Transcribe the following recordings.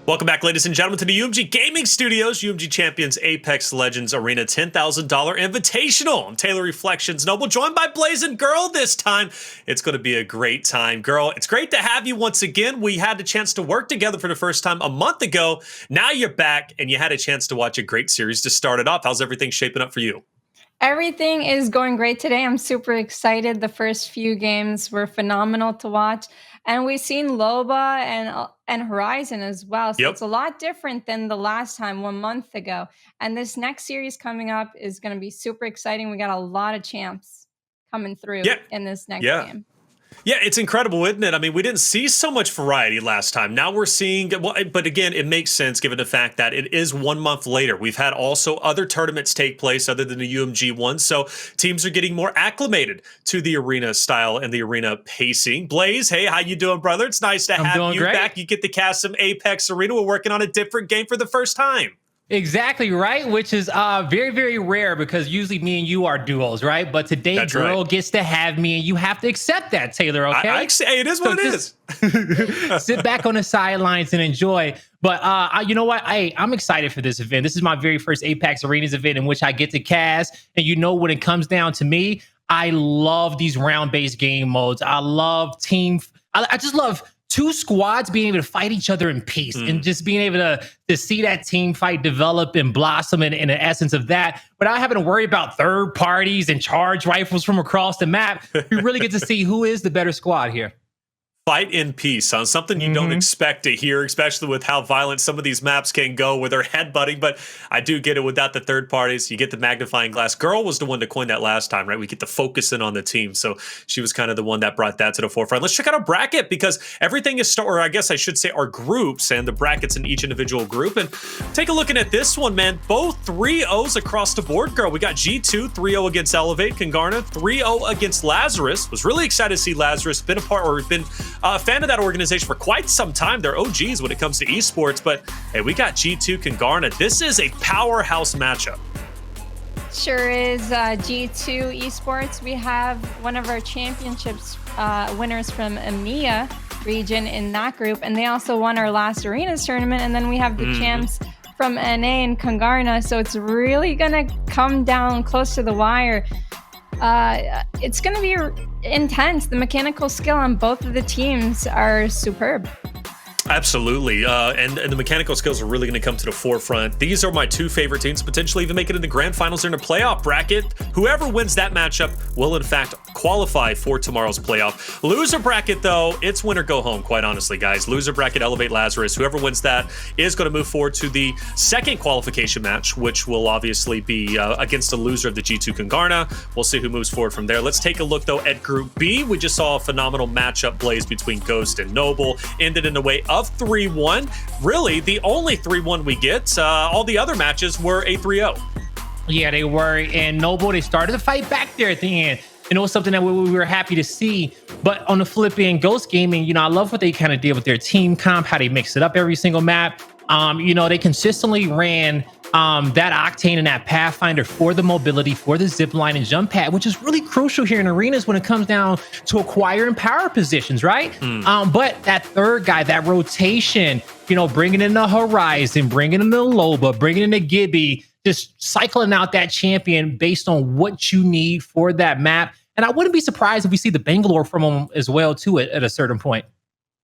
Welcome back, ladies and gentlemen, to the UMG Gaming Studios, UMG Champions Apex Legends Arena $10,000 Invitational. I'm Taylor Reflections Noble, joined by Blazing Girl this time. It's going to be a great time. Girl, it's great to have you once again. We had the chance to work together for the first time a month ago. Now you're back, and you had a chance to watch a great series to start it off. How's everything shaping up for you? Everything is going great today. I'm super excited. The first few games were phenomenal to watch. And we've seen Loba and Horizon as well. So It's a lot different than the last time 1 month ago. And this next series coming up is going to be super exciting. We got a lot of champs coming through in this next game. Yeah, it's incredible, isn't it? I mean, we didn't see so much variety last time. Now we're seeing, well, but again, it makes sense given the fact that it is 1 month later. We've had also other tournaments take place other than the UMG one, so teams are getting more acclimated to the arena style and the arena pacing. Blaze, hey, how you doing, brother? It's nice to have you back. You get to cast some Apex Arena. We're working on a different game for the first time. Exactly right, which is very, very rare because usually me and you are duos, right? But today, That's girl gets to have me, and you have to accept that, Taylor, okay? Hey, it is what it is. Sit back on the sidelines and enjoy. But you know what? I'm excited for this event. This is my very first Apex Arenas event in which I get to cast. And you know, when it comes down to me, I love these round-based game modes. I love team. I just love two squads being able to fight each other in peace and just being able to see that team fight develop and blossom in the essence of that without having to worry about third parties and charge rifles from across the map. You really get to see who is the better squad here. Fight in peace on something you don't expect to hear, especially with how violent some of these maps can go with their headbutting. But I do get it without the third parties. You get the magnifying glass. Girl was the one to coin that last time, right? We get to focus in on the team. So she was kind of the one that brought that to the forefront. Let's check out our bracket because everything is, or I guess I should say our groups and the brackets in each individual group. And take a look at this one, man. Both 3-0s across the board, girl. We got G2 3-0 against Elevate. Kungarna 3-0 against Lazarus. Was really excited to see Lazarus. Been a part or been a fan of that organization for quite some time. They're OGs when it comes to esports, but hey, we got G2 Kungarna. This is a powerhouse matchup. Sure is. G2 Esports, we have one of our championships winners from EMEA region in that group, and they also won our last Arenas tournament, and then we have the champs from NA and Kungarna, so it's really gonna come down close to the wire. It's going to be intense. The mechanical skill on both of the teams are superb. Absolutely. And the mechanical skills are really going to come to the forefront. These are my two favorite teams, potentially even make it in the grand finals or in a playoff bracket. Whoever wins that matchup will, in fact, qualify for tomorrow's playoff. Loser bracket, though, it's win or go home, quite honestly, guys. Loser bracket, Elevate Lazarus. Whoever wins that is going to move forward to the second qualification match, which will obviously be against the loser of the G2 Kungarna. We'll see who moves forward from there. Let's take a look, though, at Group B. We just saw a phenomenal matchup blaze between Ghost and Noble. Ended in the way of 3-1. Really, the only 3-1 we get. All the other matches were a 3-0. Yeah, they were. And Noble, they started to fight back there at the end. You know, something that we were happy to see. But on the flip end, Ghost Gaming, you know, I love what they kind of did with their team comp, how they mix it up every single map. You know, they consistently ran that Octane and that Pathfinder for the mobility, for the zip line and jump pad, which is really crucial here in arenas when it comes down to acquiring power positions, right? But that third guy, that rotation, you know, bringing in the Horizon, bringing in the Loba, bringing in the Gibby, just cycling out that champion based on what you need for that map. And I wouldn't be surprised if we see the Bangalore from them as well, too, at a certain point.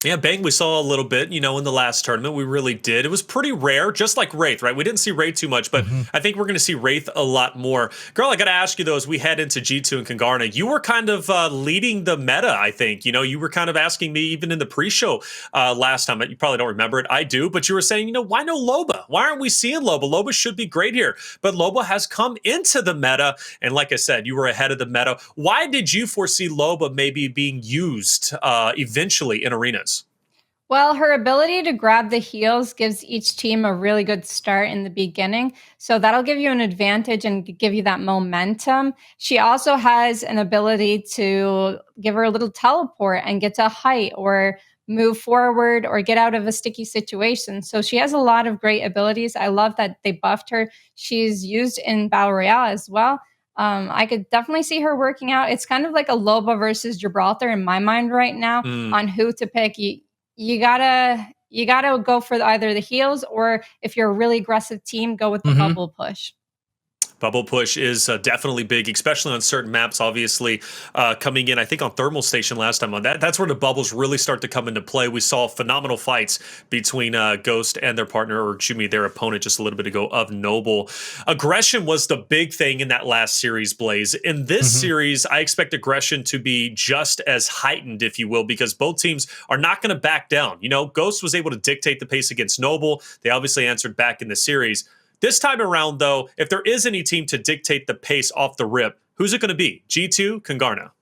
Yeah, Bang, we saw a little bit, you know, in the last tournament. We really did. It was pretty rare, just like Wraith, right? We didn't see Wraith too much, but I think we're going to see Wraith a lot more. Girl, I got to ask you, though, as we head into G2 and Kungarna, you were kind of leading the meta, I think. You know, you were kind of asking me, even in the pre-show last time, you probably don't remember it. I do, but you were saying, you know, why no Loba? Why aren't we seeing Loba? Loba should be great here. But Loba has come into the meta, and like I said, you were ahead of the meta. Why did you foresee Loba maybe being used eventually in arenas? Well, her ability to grab the heals gives each team a really good start in the beginning. So that'll give you an advantage and give you that momentum. She also has an ability to give her a little teleport and get to height or move forward or get out of a sticky situation. So she has a lot of great abilities. I love that they buffed her. She's used in Battle Royale as well. I could definitely see her working out. It's kind of like a Loba versus Gibraltar in my mind right now on who to pick. You gotta you got to go for either the heals, or if you're a really aggressive team, go with the bubble push. Bubble push is definitely big, especially on certain maps. Obviously, coming in, I think on Thermal Station last time on that's where the bubbles really start to come into play. We saw phenomenal fights between Ghost and their partner, or excuse me, their opponent just a little bit ago of Noble. Aggression was the big thing in that last series, Blaze. In this series, I expect aggression to be just as heightened, if you will, because both teams are not going to back down. You know, Ghost was able to dictate the pace against Noble. They obviously answered back in the series. This time around, though, if there is any team to dictate the pace off the rip, who's it going to be? G2, Kungarna?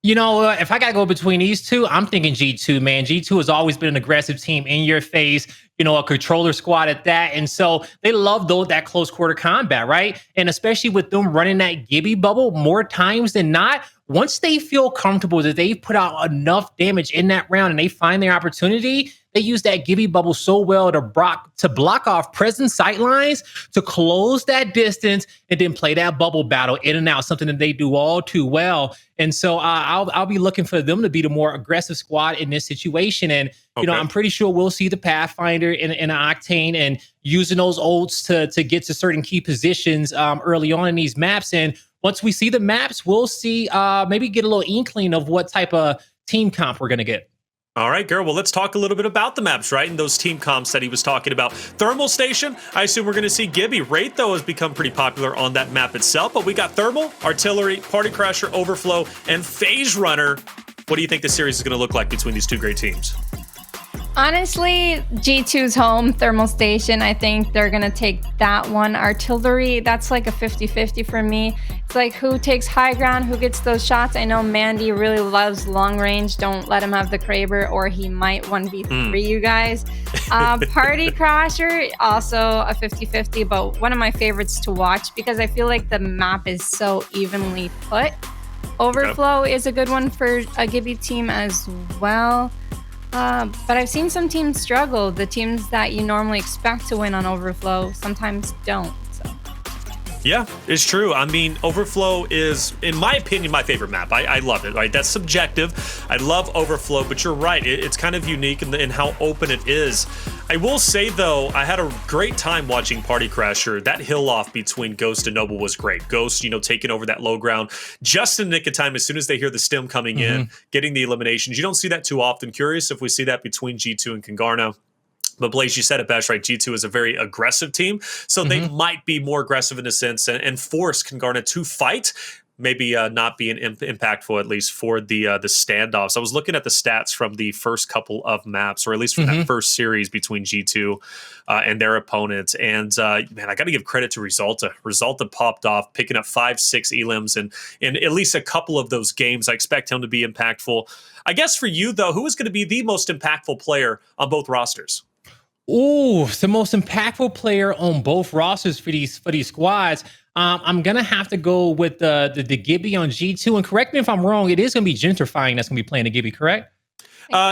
You know, if I got to go between these two, I'm thinking G2, man. G2 has always been an aggressive team, in your face, you know, a controller squad at that. And so they love that close quarter combat, right? And especially with them running that Gibby bubble more times than not, once they feel comfortable that they've put out enough damage in that round and they find their opportunity, they use that Gibby bubble so well to block off present sight lines, to close that distance, and then play that bubble battle in and out, something that they do all too well. And so I'll be looking for them to be the more aggressive squad in this situation. And, you know, I'm pretty sure we'll see the Pathfinder and Octane and using those ults to get to certain key positions early on in these maps. And once we see the maps, we'll see maybe get a little inkling of what type of team comp we're going to get. All right, girl. Well, let's talk a little bit about the maps, right? And those team comps that he was talking about. Thermal Station, I assume we're going to see Gibby. Wraith, though, has become pretty popular on that map itself. But we got Thermal, Artillery, Party Crasher, Overflow, and Phase Runner. What do you think the series is going to look like between these two great teams? Honestly, G2's home, Thermal Station. I think they're going to take that one. Artillery, that's like a 50-50 for me. It's like who takes high ground, who gets those shots. I know Mandy really loves long range. Don't let him have the Kraber or he might 1v3 you guys. Party Crasher, also a 50-50, but one of my favorites to watch because I feel like the map is so evenly put. Overflow is a good one for a Gibby team as well. But I've seen some teams struggle. The teams that you normally expect to win on Overflow sometimes don't. So. Yeah, it's true. I mean, Overflow is, in my opinion, my favorite map. I love it, right? That's subjective. I love Overflow, but you're right. It's kind of unique in how open it is. I will say, though, I had a great time watching Party Crasher. That hill off between Ghost and Noble was great. Ghost, you know, taking over that low ground just in the nick of time as soon as they hear the stim coming in, getting the eliminations. You don't see that too often. Curious if we see that between G2 and Kungarna. But Blaze, you said it best, right? G2 is a very aggressive team, so they might be more aggressive in a sense and force Kungarna to fight. Maybe not being impactful, at least for the standoffs. I was looking at the stats from the first couple of maps, or at least from that first series between G2 and their opponents. And man, I got to give credit to Resultuh. Resultuh popped off, picking up 5-6 elims, and in at least a couple of those games, I expect him to be impactful. I guess for you, though, who is going to be the most impactful player on both rosters? Ooh, the most impactful player on both rosters for these squads. I'm gonna have to go with the Gibby on G2. And correct me if I'm wrong, it is gonna be Gentrifyinq that's gonna be playing the Gibby, correct?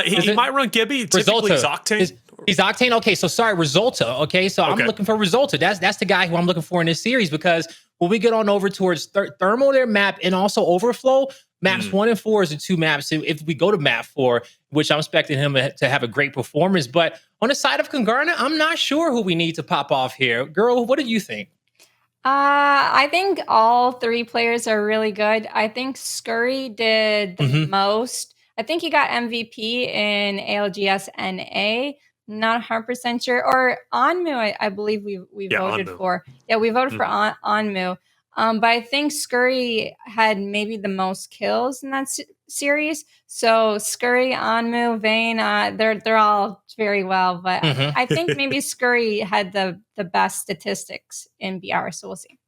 He might run Gibby. Typically, he's Octane. He's Octane. Okay, so sorry, Resultuh. Okay, so I'm looking for Resultuh. That's the guy who I'm looking for in this series, because when we get on over towards Thermal, their map, and also Overflow, maps 1 and 4 is the two maps. If we go to map 4, which I'm expecting him to have a great performance, but on the side of Kungarna, I'm not sure who we need to pop off here. Girl, what do you think? I think all 3 players are really good. I think scuwry did the most. I think he got MVP in ALGS NA. Not 100% sure. Or Onmuu, I believe we voted Onmuu. for. Yeah, we voted for Onmuu. But I think scuwry had maybe the most kills in that series. So scuwry, Onmuu, Vayne, they're all very well. But I think maybe scuwry had the best statistics in BR. So we'll see.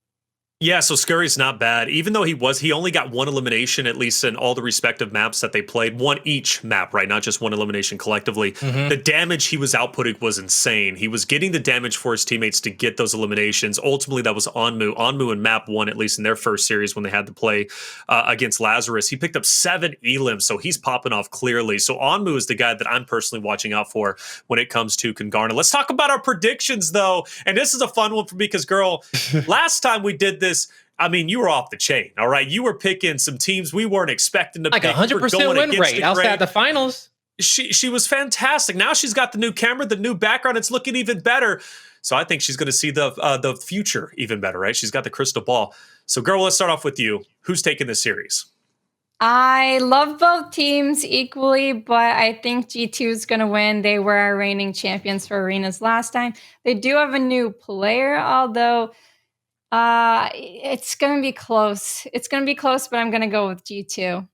Yeah, so scuwry's not bad. Even though he only got 1 elimination, at least in all the respective maps that they played, 1 each map, right? Not just 1 elimination collectively. The damage he was outputting was insane. He was getting the damage for his teammates to get those eliminations. Ultimately, that was Onmuu. Onmuu in map 1, at least in their first series when they had to play against Lazarus, he picked up 7 elims, so he's popping off clearly. So Onmuu is the guy that I'm personally watching out for when it comes to Kungarna. Let's talk about our predictions, though. And this is a fun one for me because, girl, last time we did this, I mean, you were off the chain, all right? You were picking some teams we weren't expecting to like pick. 100% win rate outside the finals. she was fantastic. Now she's got the new camera, the new background. It's looking even better. So I think she's going to see the future even better, right? She's got the crystal ball. So, girl, let's start off with you. Who's taking this series? I love both teams equally, but I think G2 is going to win. They were our reigning champions for arenas last time. They do have a new player, although it's going to be close. It's going to be close, but I'm going to go with G2.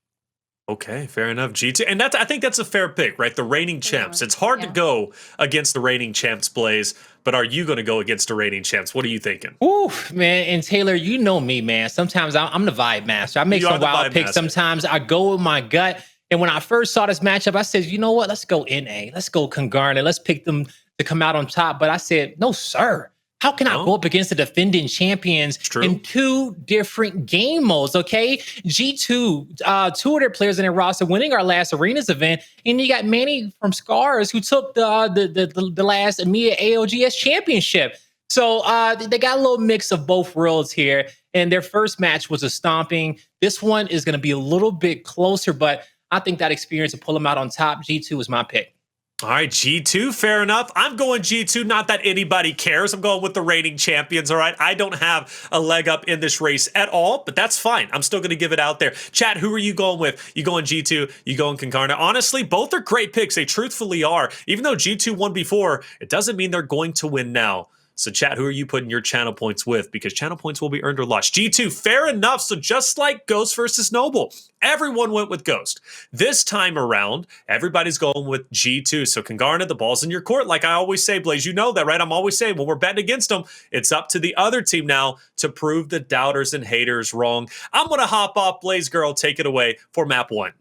Okay, fair enough. G2, and I think that's a fair pick, right? The reigning champs. It's hard to go against the reigning champs, Blaze. But are you going to go against the reigning champs? What are you thinking? Ooh, man. And Taylor, you know me, man. Sometimes I'm the vibe master. I make some wild picks. Master. Sometimes I go with my gut. And when I first saw this matchup, I said, you know what? Let's go NA. Let's go Kungarna. Let's pick them to come out on top. But I said, no, sir. How can I go up against the defending champions in two different game modes? Okay, G2, two of their players in their roster winning our last arenas event, and you got Manny from Scars who took the last EMEA ALGS championship. So they got a little mix of both worlds here, and their first match was a stomping. This one is going to be a little bit closer, but I think that experience to pull them out on top, G2 is my pick. All right, G2, fair enough. I'm going G2, not that anybody cares. I'm going with the reigning champions, all right? I don't have a leg up in this race at all, but that's fine. I'm still going to give it out there. Chat, who are you going with? You going G2, you going Kungarna? Honestly, both are great picks. They truthfully are. Even though G2 won before, it doesn't mean they're going to win now. So chat, who are you putting your channel points with? Because channel points will be earned or lost. G2, fair enough. So just like Ghost versus Noble, everyone went with Ghost. This time around, everybody's going with G2. So Kungarna, the ball's in your court. Like I always say, Blaze, you know that, right? I'm always saying when we're betting against them, it's up to the other team now to prove the doubters and haters wrong. I'm going to hop off. Blaze Girl, take it away for map 1.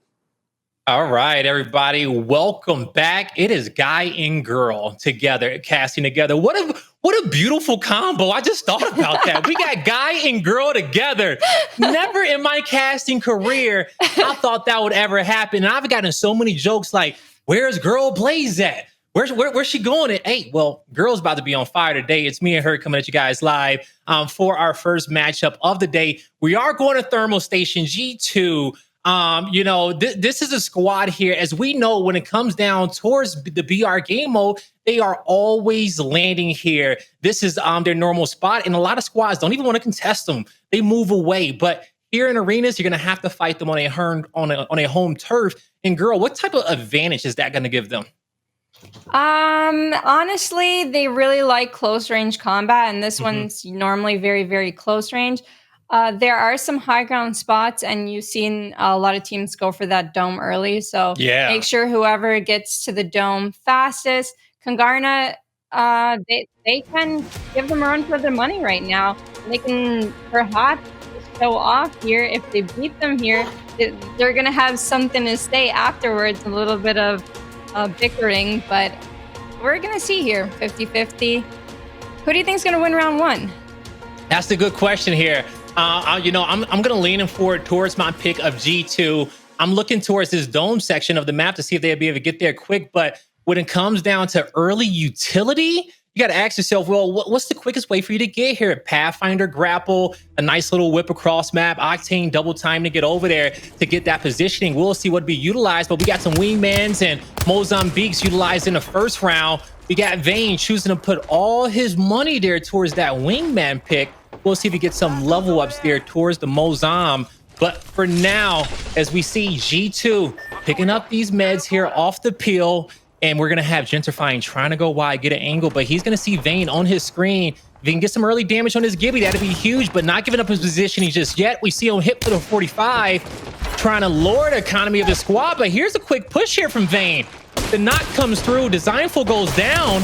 All right, everybody, welcome back. It is guy and girl together, casting together. What a beautiful combo. I just thought about that. We got guy and girl together. Never in my casting career I thought that would ever happen. And I've gotten so many jokes like, where's girl Blaze at? Where's she going at 8? Well, girl's about to be on fire today. It's me and her coming at you guys live for our first matchup of the day. We are going to Thermal Station G2. This is a squad here. As we know, when it comes down towards the BR game mode, they are always landing here. This is their normal spot, and a lot of squads don't even want to contest them. They move away. But here in arenas, you're going to have to fight them on a home turf. And girl, what type of advantage is that going to give them? Honestly, they really like close range combat, and this one's normally very, very close range. There are some high ground spots, and you've seen a lot of teams go for that dome early. So make sure whoever gets to the dome fastest. Kungarna, they can give them a run for their money right now. They can perhaps show off here. If they beat them here, they're going to have something to say afterwards, a little bit of bickering. But we're going to see here, 50-50. Who do you think is going to win round 1? That's a good question here. I'm going to lean forward towards my pick of G2. I'm looking towards this dome section of the map to see if they'll be able to get there quick. But when it comes down to early utility, you got to ask yourself, well, what's the quickest way for you to get here? Pathfinder grapple, a nice little whip across map, Octane double time to get over there to get that positioning. We'll see what be utilized, but we got some wingmans and Mozambiques utilized in the first round. We got Vayne choosing to put all his money there towards that wingman pick. We'll see if we get some level ups there towards the Mozam. But for now, as we see G2 picking up these meds here off the peel, and we're going to have Gentrifyinq trying to go wide, get an angle, but he's going to see Vayne on his screen. If he can get some early damage on his Gibby, that'd be huge, but not giving up his positioning just yet. We see him hit for the 45, trying to lower the economy of the squad, but here's a quick push here from Vayne. The knock comes through, Dezignful goes down.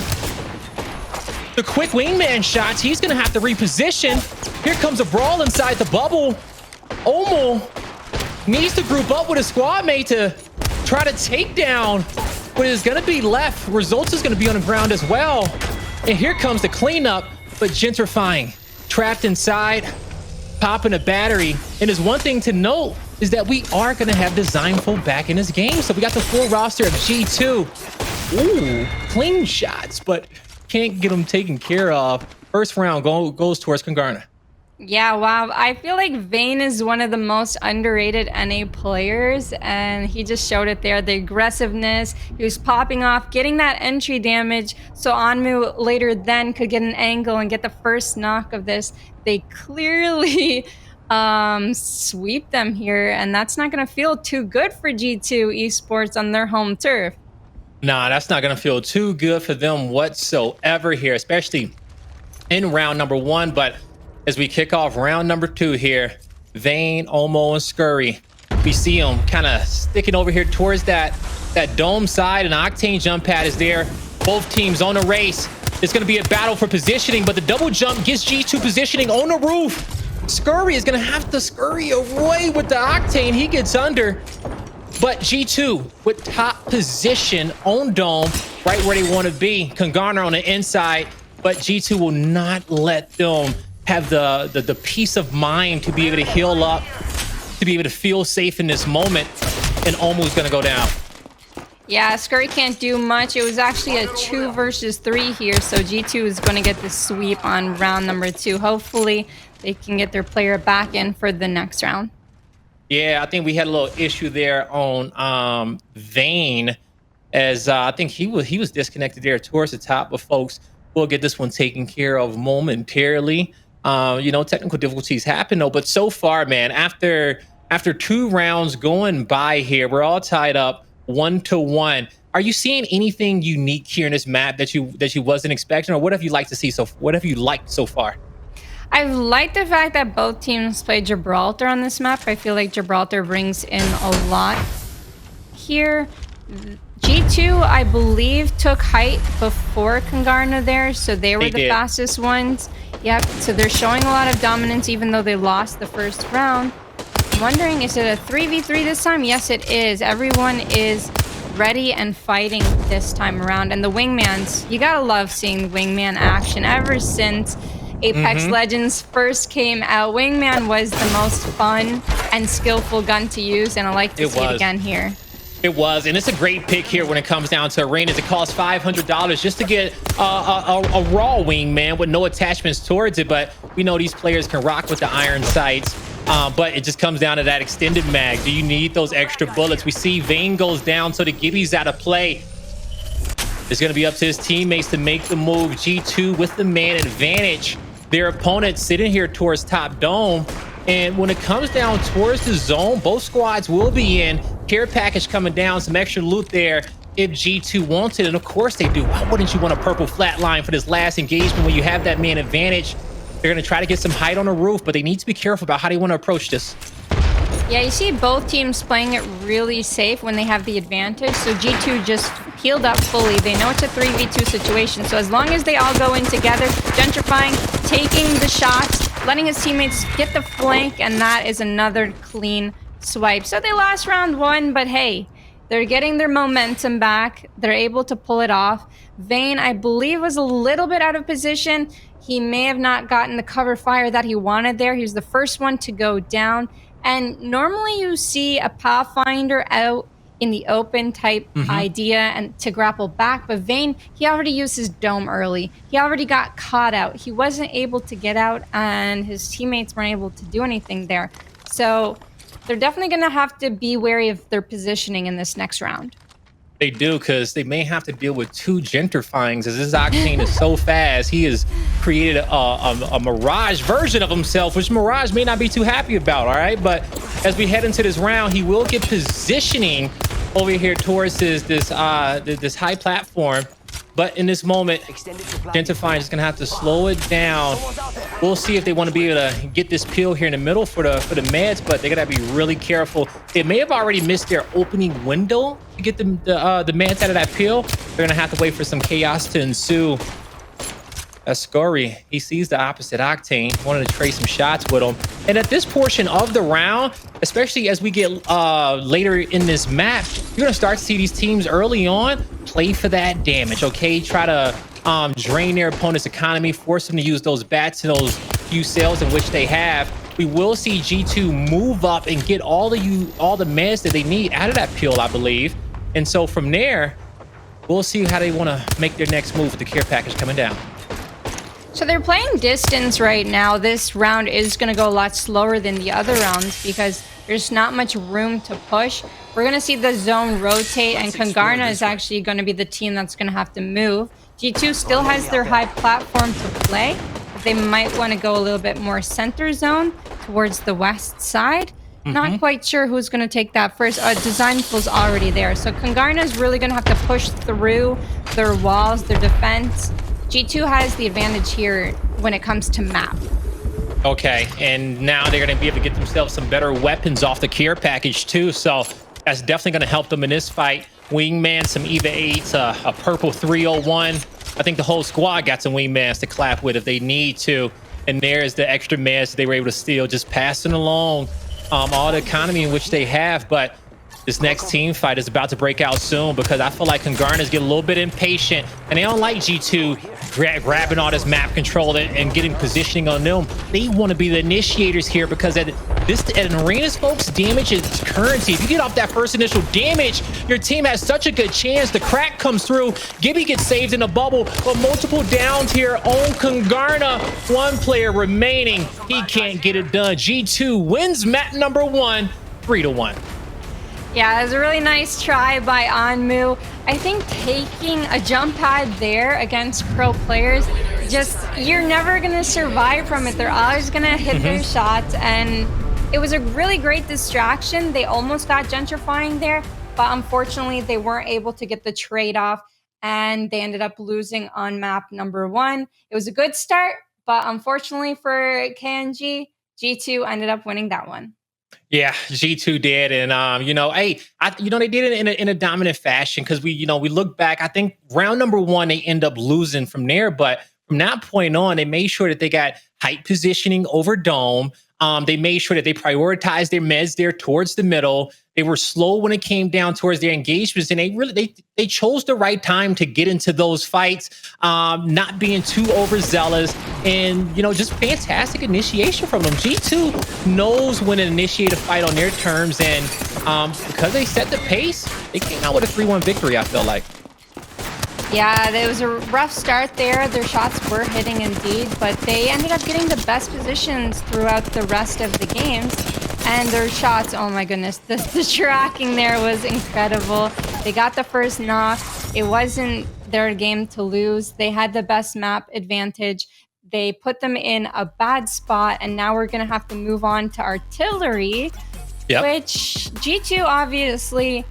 The quick wingman shots, he's going to have to reposition. Here comes a brawl inside the bubble. Onmuu needs to group up with a squad mate to try to take down what is going to be left. Resultuh is going to be on the ground as well. And here comes the cleanup, but Gentrifyinq trapped inside, popping a battery. And there's one thing to note is that we are going to have Dezignful back in this game. So we got the full roster of G2. Ooh, clean shots, but can't get them taken care of. First round goes towards Kungarna. Yeah, wow. I feel like Vayne is one of the most underrated NA players, and he just showed it there. The aggressiveness, he was popping off, getting that entry damage, so Onmuu later then could get an angle and get the first knock of this. They clearly sweep them here, and that's not going to feel too good for G2 Esports on their home turf. Nah, that's not going to feel too good for them whatsoever here, especially in round number 1. But as we kick off round number 2 here, Vayne, Onmuu, and scuwry, we see them kind of sticking over here towards that dome side, and Octane jump pad is there. Both teams on a race. It's going to be a battle for positioning, but the double jump gets G2 positioning on the roof. scuwry is going to have to scurry away with the Octane. He gets under. But G2 with top position on dome, right where they want to be. Kungarna on the inside, but G2 will not let them have the peace of mind to be able to heal up, to be able to feel safe in this moment. And Onmuu's going to go down. Yeah, scuwry can't do much. It was actually a 2 versus 3 here, so G2 is going to get the sweep on round number 2. Hopefully, they can get their player back in for the next round. Yeah, I think we had a little issue there on Vayne, as I think he was disconnected there towards the top. But folks, we'll get this one taken care of momentarily. Technical difficulties happen though. But so far, man, after 2 rounds going by here, we're all tied up 1-1. Are you seeing anything unique here in this map that you wasn't expecting, or what have you liked to see what have you liked so far? I like the fact that both teams play Gibraltar on this map. I feel like Gibraltar brings in a lot here. G2, I believe, took height before Kungarna there, so they were the fastest ones. Yep, so they're showing a lot of dominance even though they lost the first round. I'm wondering, is it a 3v3 this time? Yes, it is. Everyone is ready and fighting this time around. And the wingmans, you gotta love seeing wingman action. Ever since Apex Legends first came out, wingman was the most fun and skillful gun to use, and I like to see it again here. It was, and it's a great pick here when it comes down to arenas. It costs $500 just to get a raw wingman with no attachments towards it, but we know these players can rock with the iron sights. But it just comes down to that extended mag. Do you need those extra bullets? We see Vayne goes down, so the Gibby's out of play. It's going to be up to his teammates to make the move. G2 with the man advantage. Their opponent sitting here towards top dome. And when it comes down towards the zone, both squads will be in. Care package coming down, some extra loot there if G2 wants it. And of course they do. Why wouldn't you want a purple flatline for this last engagement when you have that man advantage? They're going to try to get some height on the roof, but they need to be careful about how they want to approach this. Yeah, you see both teams playing it really safe when they have the advantage. So G2 just healed up fully. They know it's a 3v2 situation. So as long as they all go in together, Gentrifyinq taking the shots, letting his teammates get the flank, and that is another clean swipe. So they lost round 1, but hey, they're getting their momentum back. They're able to pull it off. Vayne, I believe, was a little bit out of position. He may have not gotten the cover fire that he wanted there. He was the first one to go down. And normally you see a Pathfinder out in the open type idea and to grapple back. But Vayne, he already used his dome early. He already got caught out. He wasn't able to get out, and his teammates weren't able to do anything there. So they're definitely going to have to be wary of their positioning in this next round. They do, because they may have to deal with 2 Gentrifyinqs, as this Octane is so fast. He has created a Mirage version of himself, which Mirage may not be too happy about, all right? But as we head into this round, he will get positioning over here towards this high platform. But in this moment, Gentrifyinq is going to have to slow it down. We'll see if they want to be able to get this peel here in the middle for the meds, but they're going to be really careful. They may have already missed their opening window to get the meds out of that peel. They're going to have to wait for some chaos to ensue. scuwry, he sees the opposite Octane, wanted to trade some shots with him. And at this portion of the round, especially as we get later in this map, you're going to start to see these teams early on play for that damage, okay? Try to drain their opponent's economy, force them to use those bats and those few sales in which they have. We will see G2 move up and get all the meds that they need out of that peel, I believe. And so from there, we'll see how they want to make their next move with the care package coming down. So they're playing distance right now. This round is going to go a lot slower than the other rounds because there's not much room to push. We're going to see the zone rotate, and Kungarna is actually going to be the team that's going to have to move. G2 still has their high platform to play, but they might want to go a little bit more center zone towards the west side. Not quite sure who's going to take that first. Dezignful's already there. So Kungarna is really going to have to push through their walls, their defense. G2 has the advantage here when it comes to map. Okay, and now they're going to be able to get themselves some better weapons off the care package too. So that's definitely going to help them in this fight. Wingman, some EVA 8s, a purple 301. I think the whole squad got some wingmans to clap with if they need to. And there's the extra mans they were able to steal, just passing along all the economy in which they have. But this next team fight is about to break out soon because I feel like Kungarna's get a little bit impatient and they don't like G2 grabbing all this map control and getting positioning on them. They want to be the initiators here because at arenas, folks, damage is currency. If you get off that first initial damage, your team has such a good chance. The crack comes through. Gibby gets saved in a bubble, but multiple downs here on Kungarna. One player remaining. He can't get it done. G2 wins map number 1, 3-1. Yeah, it was a really nice try by Onmuu. I think taking a jump pad there against pro players, you're never going to survive from it. They're always going to hit their shots, and it was a really great distraction. They almost got Gentrifyinq there, but unfortunately they weren't able to get the trade-off, and they ended up losing on map number 1. It was a good start, but unfortunately for KNG, G2 ended up winning that one. Yeah, G2 did, and they did it in a dominant fashion because we look back. I think round number 1 they end up losing from there, but from that point on, they made sure that they got height positioning over dome. They made sure that they prioritized their meds there towards the middle. They were slow when it came down towards their engagements, and they chose the right time to get into those fights, not being too overzealous, and just fantastic initiation from them. G2 knows when to initiate a fight on their terms, and because they set the pace, they came out with a 3-1 victory, I feel like. Yeah, it was a rough start there. Their shots were hitting indeed, but they ended up getting the best positions throughout the rest of the games. And their shots, oh my goodness, the tracking there was incredible. They got the first knock. It wasn't their game to lose. They had the best map advantage. They put them in a bad spot, and now we're going to have to move on to artillery, which G2 obviously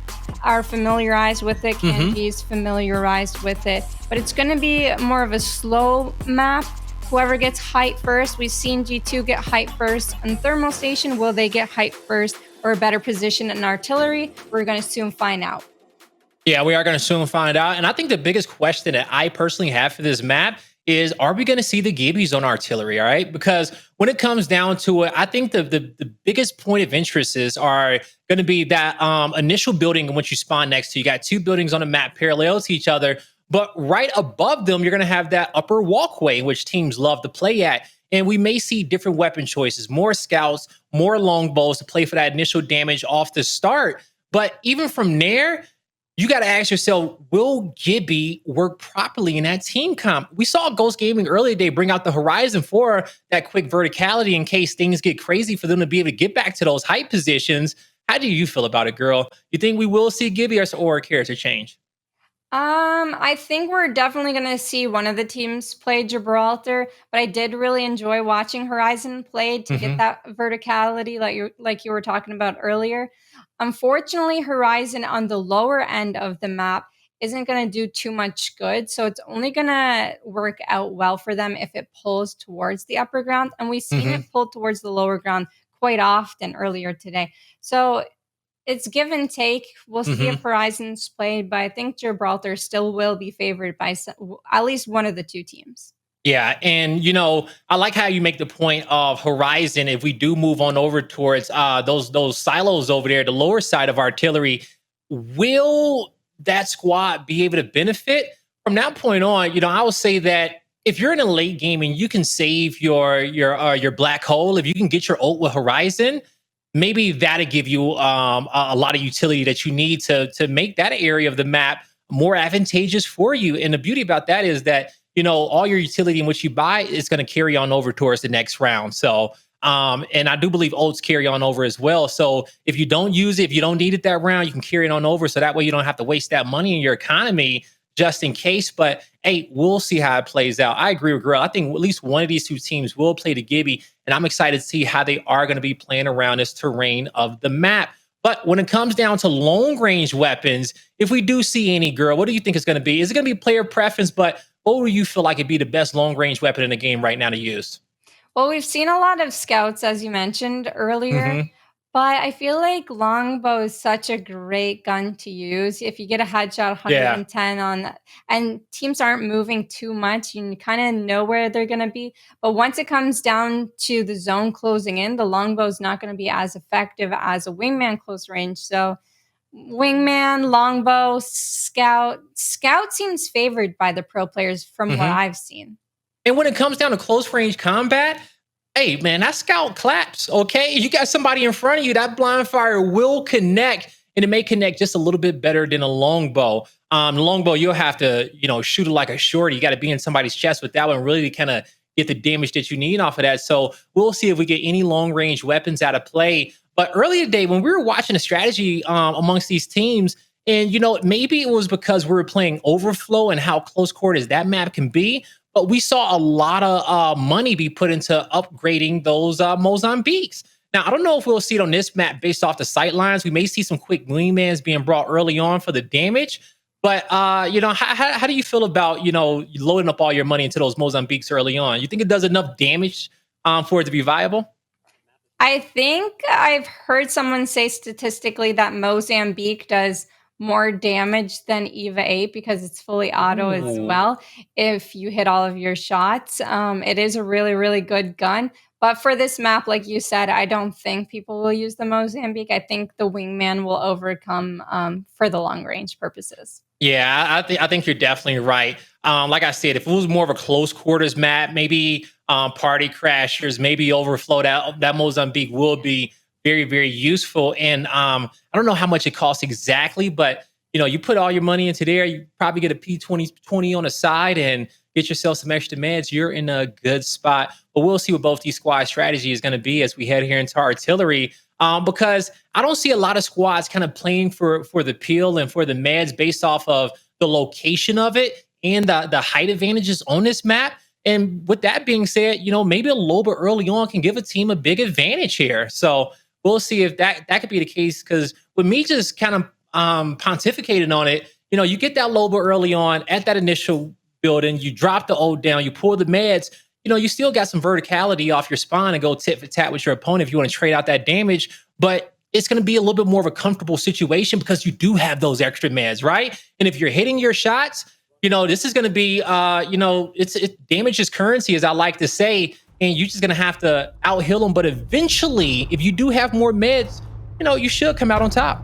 are familiarized with it. KNG's familiarized with it, but it's going to be more of a slow map. Whoever gets height first, we've seen G2 get height first on thermal station. Will they get height first or a better position in artillery? We're going to soon find out. Yeah, we are going to soon find out. And I think the biggest question that I personally have for this map is, are we going to see the Gibbies on artillery? All right, because when it comes down to it, I think the biggest point of interest are going to be that initial building in which you spawn next to. You got 2 buildings on the map parallel to each other, but right above them, you're going to have that upper walkway, which teams love to play at. And we may see different weapon choices, more scouts, more longbows to play for that initial damage off the start. But even from there, you got to ask yourself, will Gibby work properly in that team comp? We saw Ghost Gaming earlier today bring out the Horizon for that quick verticality in case things get crazy for them to be able to get back to those height positions. How do you feel about it, girl? You think we will see Gibby or a character change? I think we're definitely going to see one of the teams play Gibraltar, but I did really enjoy watching Horizon play to get that verticality like you were talking about earlier. Unfortunately, Horizon on the lower end of the map isn't going to do too much good, so it's only going to work out well for them if it pulls towards the upper ground, and we've seen it pull towards the lower ground quite often earlier today. So it's give and take. We'll see if Horizon's played, but I think Gibraltar still will be favored by at least one of the 2 teams. Yeah, and I like how you make the point of Horizon. If we do move on over towards those silos over there, the lower side of artillery, will that squad be able to benefit from that point on? I will say that if you're in a late game and you can save your black hole, if you can get your ult with Horizon, maybe that'll give you a lot of utility that you need to make that area of the map more advantageous for you. And the beauty about that is that all your utility in which you buy is going to carry on over towards the next round. So, and I do believe ults carry on over as well. So if you don't use it, if you don't need it that round, you can carry it on over. So that way you don't have to waste that money in your economy just in case. But hey, we'll see how it plays out. I agree with Grill. I think at least one of these two teams will play the Gibby, and I'm excited to see how they are going to be playing around this terrain of the map. But when it comes down to long range weapons, if we do see any, Girl, what do you think it's going to be? Is it going to be player preference? But what would you feel like it'd be the best long range weapon in the game right now to use? Well, we've seen a lot of scouts, as you mentioned earlier, but I feel like longbow is such a great gun to use. If you get a headshot 110 on, and teams aren't moving too much, you kind of know where they're going to be. But once it comes down to the zone closing in, the longbow is not going to be as effective as a wingman close range. So wingman, longbow, scout. Scout seems favored by the pro players from what I've seen. And when it comes down to close range combat, hey, man, that scout claps, okay? You got somebody in front of you, that blind fire will connect, and it may connect just a little bit better than a longbow. The longbow, you'll have to, shoot it like a shorty. You got to be in somebody's chest with that one, really kind of get the damage that you need off of that. So we'll see if we get any long-range weapons out of play. But earlier today, when we were watching the strategy amongst these teams, and, maybe it was because we were playing Overflow and how close quarters that map can be, but we saw a lot of money be put into upgrading those Mozambiques. Now, I don't know if we'll see it on this map based off the sight lines. We may see some quick wingmans being brought early on for the damage. But, how do you feel about, loading up all your money into those Mozambiques early on? You think it does enough damage for it to be viable? I think I've heard someone say statistically that Mozambique does more damage than Eva 8 because it's fully auto as well. If you hit all of your shots, it is a really, really good gun. But for this map, like you said, I don't think people will use the Mozambique. I think the wingman will overcome for the long range purposes. Yeah, I think you're definitely right. Like I said, if it was more of a close quarters map, maybe party crashers, maybe Overflow, that Mozambique will be very, very useful. And I don't know how much it costs exactly, but you put all your money into there, you probably get a P20 on the side and get yourself some extra meds. You're in a good spot. But we'll see what both these squad strategy is going to be as we head here into artillery. Because I don't see a lot of squads kind of playing for the peel and for the meds based off of the location of it and the height advantages on this map. And with that being said, maybe a Loba early on can give a team a big advantage here. So we'll see if that could be the case. Because with me just kind of pontificating on it, you get that Loba early on at that initial building, you drop the ult down, you pull the meds, you still got some verticality off your spawn and go tit for tat with your opponent if you want to trade out that damage. But it's going to be a little bit more of a comfortable situation because you do have those extra meds, right? And if you're hitting your shots, this is going to be, it's damage is currency, as I like to say. And you're just going to have to out-heal them. But eventually, if you do have more meds, you should come out on top.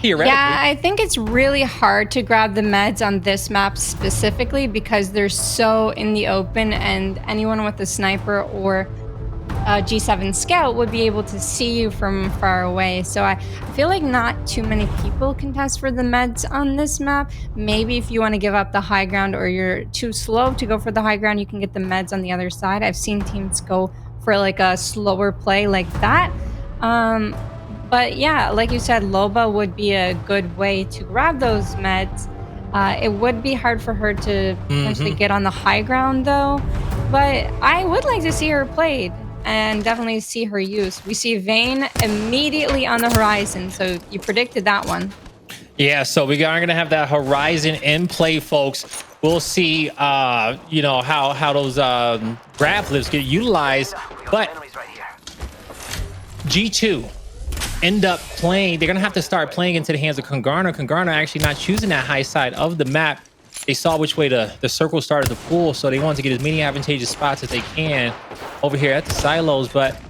Yeah, I think it's really hard to grab the meds on this map specifically because they're so in the open and anyone with a sniper or a G7 scout would be able to see you from far away. So I feel like not too many people can test for the meds on this map. Maybe if you want to give up the high ground or you're too slow to go for the high ground, you can get the meds on the other side. I've seen teams go for like a slower play like that. But yeah, like you said, Loba would be a good way to grab those meds. It would be hard for her to potentially get on the high ground though. But I would like to see her played and definitely see her used. We see Vayne immediately on the horizon. So you predicted that one. Yeah, so we are going to have that horizon in play, folks. We'll see, how those grab flips get utilized. But G2 end up playing. They're going to have to start playing into the hands of Kungarna. Kungarna actually not choosing that high side of the map. They saw which way the circle started to pull, so they wanted to get as many advantageous spots as they can over here at the silos. But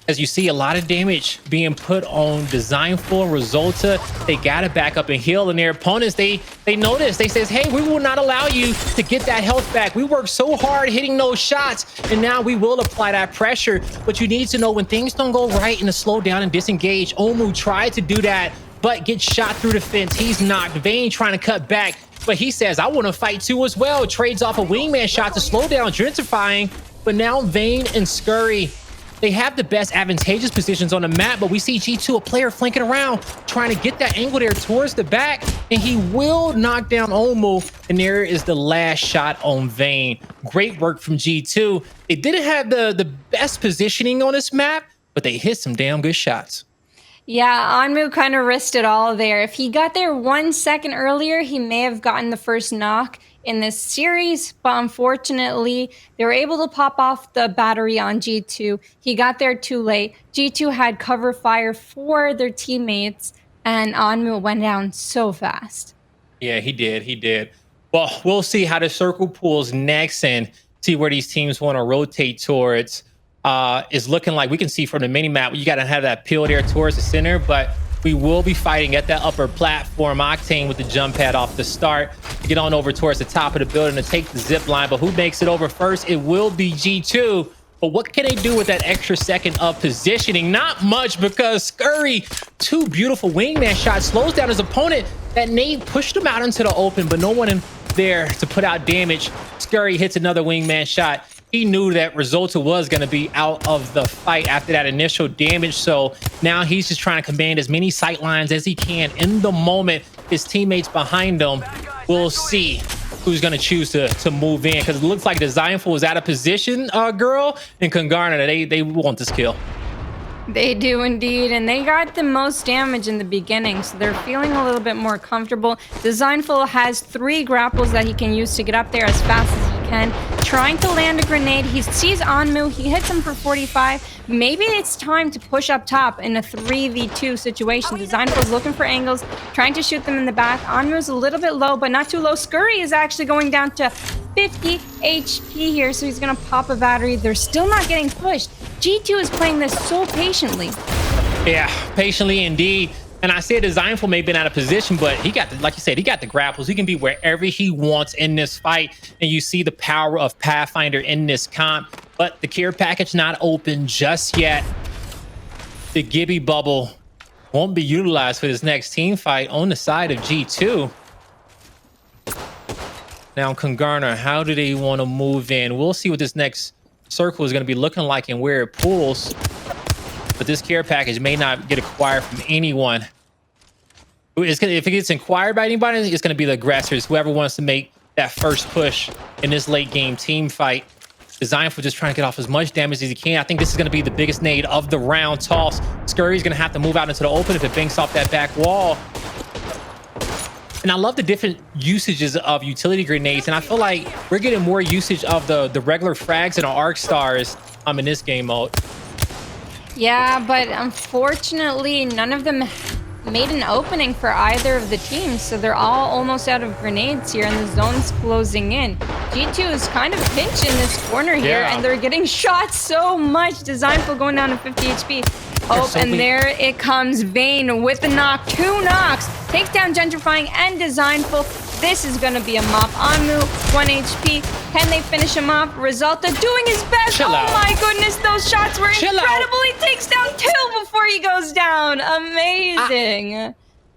as you see, a lot of damage being put on Dezignful and Resultuh. They got to back up and heal, and their opponents, they notice. They says, hey, we will not allow you to get that health back. We worked so hard hitting those shots, and now we will apply that pressure. But you need to know when things don't go right and to slow down and disengage. Onmuu tried to do that, but gets shot through the fence. He's knocked. Vayne trying to cut back. but he says, I want to fight too as well. Trades off a wingman shot to slow down Gentrifyinq. But now Vayne and scuwry, they have the best advantageous positions on the map, but we see G2, a player flanking around, trying to get that angle there towards the back, and he will knock down Onmuu, and there is the last shot on Vayne. Great work from G2. They didn't have the best positioning on this map, but they hit some damn good shots. Yeah, Onmuu kind of risked it all there. If he got there 1 second earlier, he may have gotten the first knock in this series, but unfortunately, they were able to pop off the battery on G2. He got there too late. G2 had cover fire for their teammates, and Onmuu went down so fast. Yeah, he did. Well, we'll see how the circle pulls next and see where these teams want to rotate towards. Is looking like we can see from the mini map, you got to have that peel there towards the center, but we will be fighting at that upper platform. Octane with the jump pad off the start to get on over towards the top of the building to take the zip line. But who makes it over first? It will be G2. But what can they do with that extra second of positioning? Not much, because scuwry, 2 beautiful wingman shots, slows down his opponent. That nade pushed him out into the open, but no one in there to put out damage. scuwry hits another wingman shot. He knew that Resultuh was going to be out of the fight after that initial damage. So now he's just trying to command as many sight lines as he can in the moment. His teammates behind him, we'll see who's going to choose to move in, because it looks like Dezignful is out of position, girl, and Kungarna, they want this kill. They do indeed, and they got the most damage in the beginning, so they're feeling a little bit more comfortable. Dezignful has 3 grapples that he can use to get up there as fast as he can. Trying to land a grenade, he sees Onmuu, he hits him for 45. Maybe it's time to push up top in a 3v2 situation. Dezignful's looking for angles, trying to shoot them in the back. Onmuu's a little bit low, but not too low. scuwry is actually going down to 50 HP here, so he's gonna pop a battery. They're still not getting pushed. G2 is playing this so patiently. Yeah, patiently indeed. And I said Dezignful may have been out of position, but he got, like you said, he got the grapples. He can be wherever he wants in this fight. And you see the power of Pathfinder in this comp. But the care package not open just yet. The Gibby bubble won't be utilized for this next team fight on the side of G2. Now, Kungarna, how do they want to move in? We'll see what this next circle is going to be looking like and where it pulls. But this care package may not get acquired from anyone. If it gets acquired by anybody, it's going to be the aggressors, whoever wants to make that first push in this late game team fight. Dezignful just trying to get off as much damage as he can. I think this is going to be the biggest nade of the round toss. scuwry is going to have to move out into the open if it banks off that back wall. And I love the different usages of utility grenades, and I feel like we're getting more usage of the regular frags and arc stars in this game mode. Yeah, but unfortunately, none of them made an opening for either of the teams, so they're all almost out of grenades here, and the zone's closing in. G2 is kind of pinched in this corner here, and they're getting shot so much. Dezignful going down to 50 HP. Oh, and there it comes. Vayne with the knock. 2 knocks. Takes down Gentrifyinq and Dezignful. This is going to be a mop. Onmuu, 1 HP. Can they finish him off? Resultuh doing his best. My goodness, those shots were incredible. He takes down 2 before he goes down. Amazing.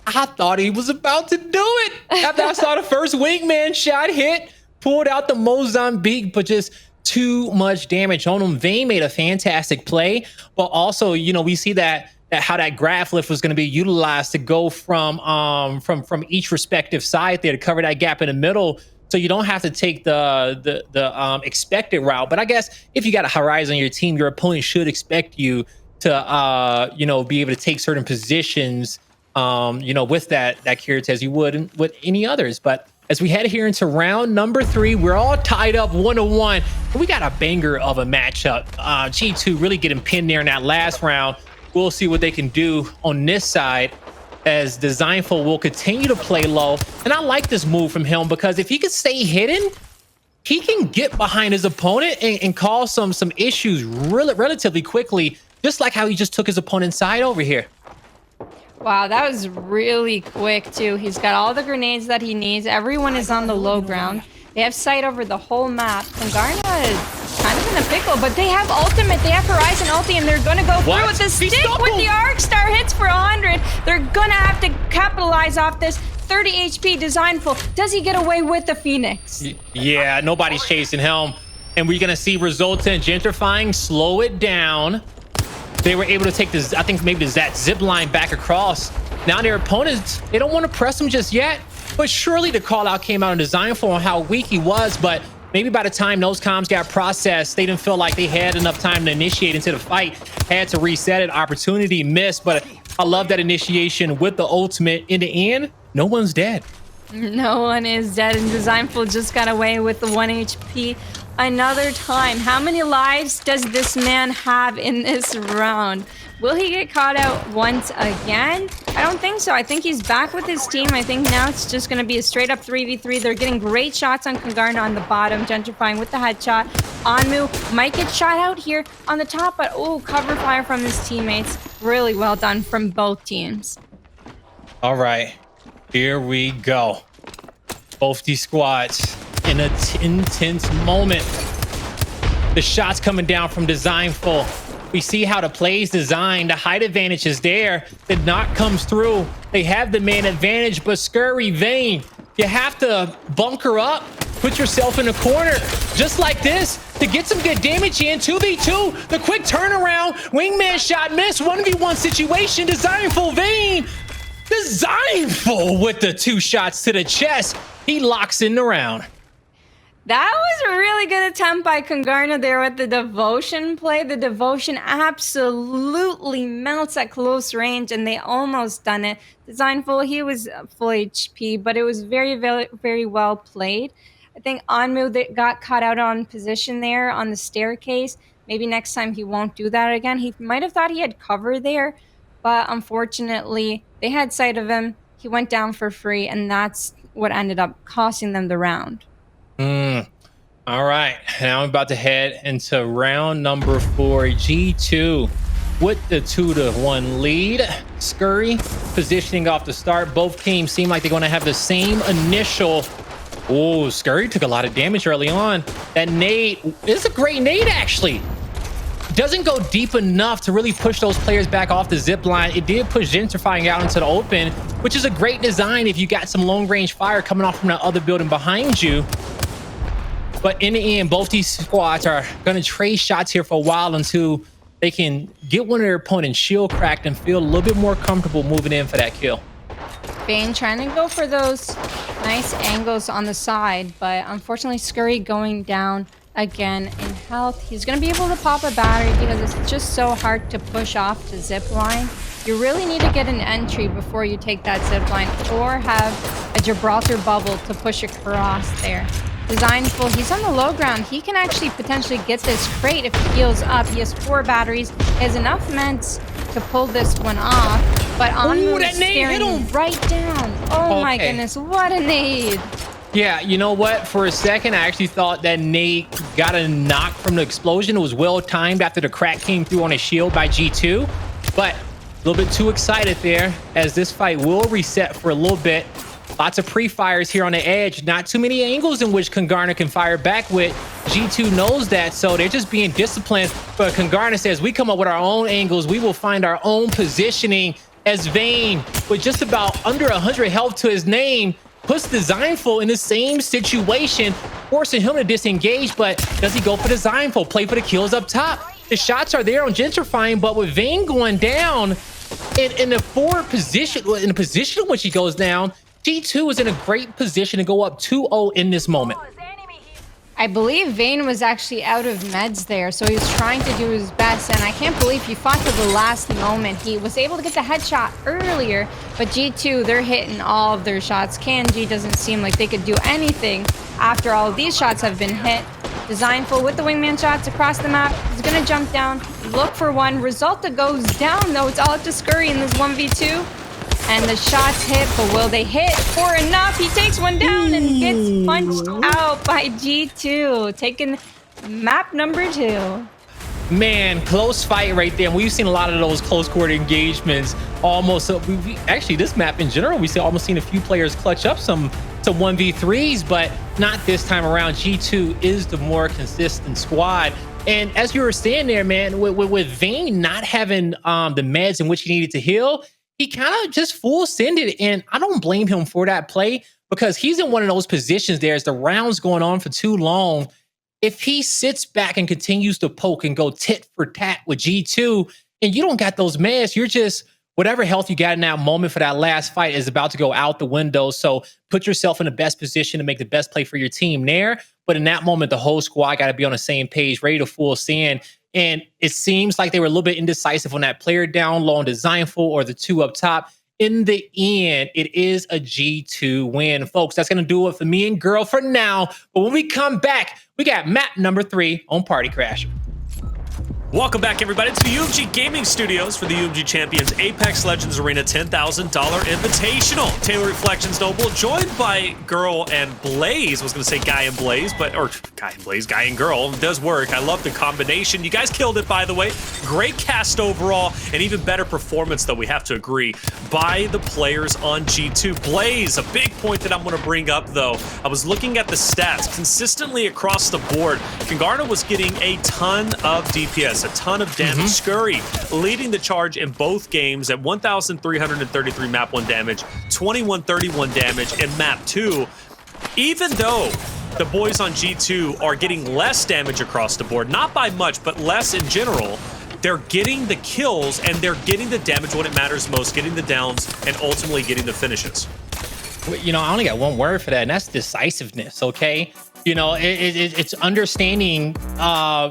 I thought he was about to do it. After I saw the first wingman shot hit, pulled out the Mozambique, but just too much damage on him. Vayne made a fantastic play, but also, you know, we see that how that graph lift was going to be utilized to go from each respective side there to cover that gap in the middle, so you don't have to take the expected route. But I guess if you got a Horizon on your team, your opponent should expect you to you know, be able to take certain positions you know, with that carrot as you would with any others. But as we head here into round number 3, we're all tied up 1-1. We got a banger of a matchup. G2 really getting pinned there in that last round. We'll see what they can do on this side, as Dezignful will continue to play low. And I like this move from him, because if he can stay hidden, he can get behind his opponent and cause some issues relatively quickly, just like how he just took his opponent's side over here. Wow, that was really quick, too. He's got all the grenades that he needs. Everyone is on the low ground. They have sight over the whole map. Kungarna is kind of in a pickle, but they have ultimate. They have Horizon ulti, and they're going to go through with the stick with the arc star hits for 100. They're going to have to capitalize off this. 30 HP. Dezignful, does he get away with the Phoenix? Yeah, nobody's chasing him. And we're going to see Resultuh and Gentrifyinq slow it down. They were able to take this, I think maybe that zip line back across. Now their opponents, they don't want to press him just yet. But surely the call out came out on Dezignful on how weak he was. But maybe by the time those comms got processed, they didn't feel like they had enough time to initiate into the fight. Had to reset it. Opportunity missed. But I love that initiation with the ultimate. In the end, no one's dead. No one is dead, and Dezignful just got away with the 1 HP another time. How many lives does this man have in this round? Will he get caught out once again? I don't think so. I think he's back with his team. I think now it's just going to be a straight up 3v3. They're getting great shots on Kungarna on the bottom. Gentrifyinq with the headshot. Onmuu might get shot out here on the top, but oh, cover fire from his teammates. Really well done from both teams. All right, here we go. Both these squads in an intense moment. The shots coming down from Dezignful. We see how the play is designed. The height advantage is there. The knock comes through. They have the man advantage, but scuwry, Vayne, you have to bunker up, put yourself in a corner just like this to get some good damage in. 2v2, the quick turnaround, wingman shot miss, 1v1 situation. Dezignful, Vayne, Dezignful with the 2 shots to the chest. He locks in the round. That was a really good attempt by Kungarna there with the devotion play. The devotion absolutely melts at close range, and they almost done it. Dezignful, he was full HP, but it was very, very, very well played. I think Onmuu that got caught out on position there on the staircase. Maybe next time he won't do that again. He might have thought he had cover there, but unfortunately, they had sight of him. He went down for free, and that's what ended up costing them the round. All right, now I'm about to head into round number 4. G2 with the 2-1 lead. scuwry positioning off the start. Both teams seem like they're going to have the same initial. Oh, scuwry took a lot of damage early on. That nade is a great nade, actually. Doesn't go deep enough to really push those players back off the zip line. It did push Gentrifyinq out into the open, which is a great design if you got some long range fire coming off from the other building behind you. But in the end, both these squads are going to trade shots here for a while until they can get one of their opponent's shield cracked and feel a little bit more comfortable moving in for that kill. Vayne trying to go for those nice angles on the side, but unfortunately scuwry going down again in health. He's going to be able to pop a battery because it's just so hard to push off the zip line. You really need to get an entry before you take that zip line, or have a Gibraltar bubble to push across there. Dezignful, he's on the low ground. He can actually potentially get this crate if he heals up. He has 4 batteries. He has enough ments to pull this one off. But Onmuu is staring right down. Oh my goodness, what a nade. Yeah, you know what? For a second, I actually thought that nade got a knock from the explosion. It was well timed after the crack came through on his shield by G2. But a little bit too excited there, as this fight will reset for a little bit. Lots of pre-fires here on the edge. Not too many angles in which Kungarna can fire back with. G2 knows that, so they're just being disciplined. But Kungarna says, we come up with our own angles. We will find our own positioning. As Vayne, with just about under 100 health to his name, puts Dezignful in the same situation, forcing him to disengage. But does he go for Dezignful? Play for the kills up top. The shots are there on Gentrifyinq, but with Vayne going down in a forward position, in a position in which he goes down, G2 is in a great position to go up 2-0 in this moment. I believe Vayne was actually out of meds there, so he was trying to do his best, and I can't believe he fought to the last moment. He was able to get the headshot earlier, but G2, they're hitting all of their shots. KNG doesn't seem like they could do anything after all of these shots have been hit. Dezignful with the wingman shots across the map. He's gonna jump down, look for one. Resultuh goes down, though. It's all up to scuwry in this 1v2. And the shots hit, but will they hit for enough? He takes one down and gets punched out by G2, taking map number 2. Man, close fight right there. We've seen a lot of those close quarter engagements. Almost, actually, this map in general, we almost seen a few players clutch up some 1v3s, but not this time around. G2 is the more consistent squad. And as you were saying there, man, with Vayne not having the meds in which he needed to heal, he kind of just full sended, and I don't blame him for that play because he's in one of those positions there as the round's going on for too long. If he sits back and continues to poke and go tit for tat with G2, and you don't got those meds, you're just whatever health you got in that moment for that last fight is about to go out the window. So put yourself in the best position to make the best play for your team there. But in that moment, the whole squad got to be on the same page, ready to full send. And it seems like they were a little bit indecisive on that player down low on Dezignful or the two up top. In the end, it is a G2 win, folks. That's going to do it for me and Girl for now. But when we come back, we got map number 3 on Party Crasher. Welcome back, everybody, to the UMG Gaming Studios for the UMG Champions Apex Legends Arena $10,000 Invitational. Taylor Reflections Noble, joined by Girl and Blaze. I was going to say Guy and Blaze, or Guy and Blaze, Guy and Girl. It does work. I love the combination. You guys killed it, by the way. Great cast overall, and even better performance, though, we have to agree, by the players on G2. Blaze, a big point that I'm going to bring up, though. I was looking at the stats consistently across the board. Kungarna was getting a ton of DPS. A ton of damage. scuwry leading the charge in both games at 1,333 map 1 damage, 2131 damage in map 2. Even though the boys on G2 are getting less damage across the board, not by much, but less in general, they're getting the kills and they're getting the damage when it matters most, getting the downs and ultimately getting the finishes. You know, I only got one word for that, and that's decisiveness, okay? You know, it's understanding,